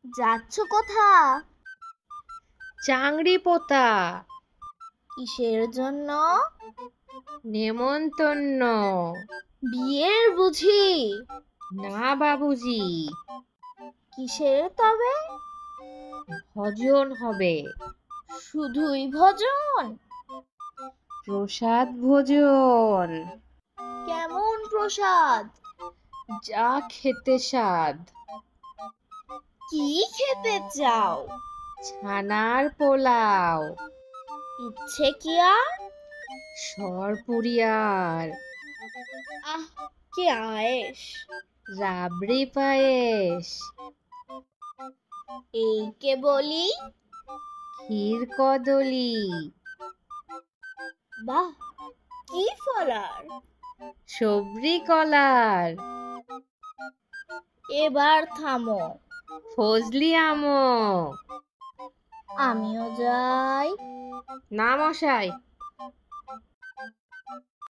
যাচ্ছ কোথা? চাংড়ি পোতা। কিসের জন্য? নেমন্তন্ন। বিয়ের বুঝি? না বাবুজি, কিসের তবে? ভজন হবে। শুধুই ভজন? প্রসাদ ভোজন। কেমন প্রসাদ? যা খেতে স্বাদ। কি খেতে চাও? ছানার পোলাও। ইচ্ছে কি আর? সরপুরিয়ার। আহ, কি আয়েশ! রাবড়ি পায়েস। এই কে বলি? ক্ষীর কদলি। বাহ, কি ফলার! সবরি কলার। এবার থামো, ফজলি আমো। আমিও যাই। না মশাই,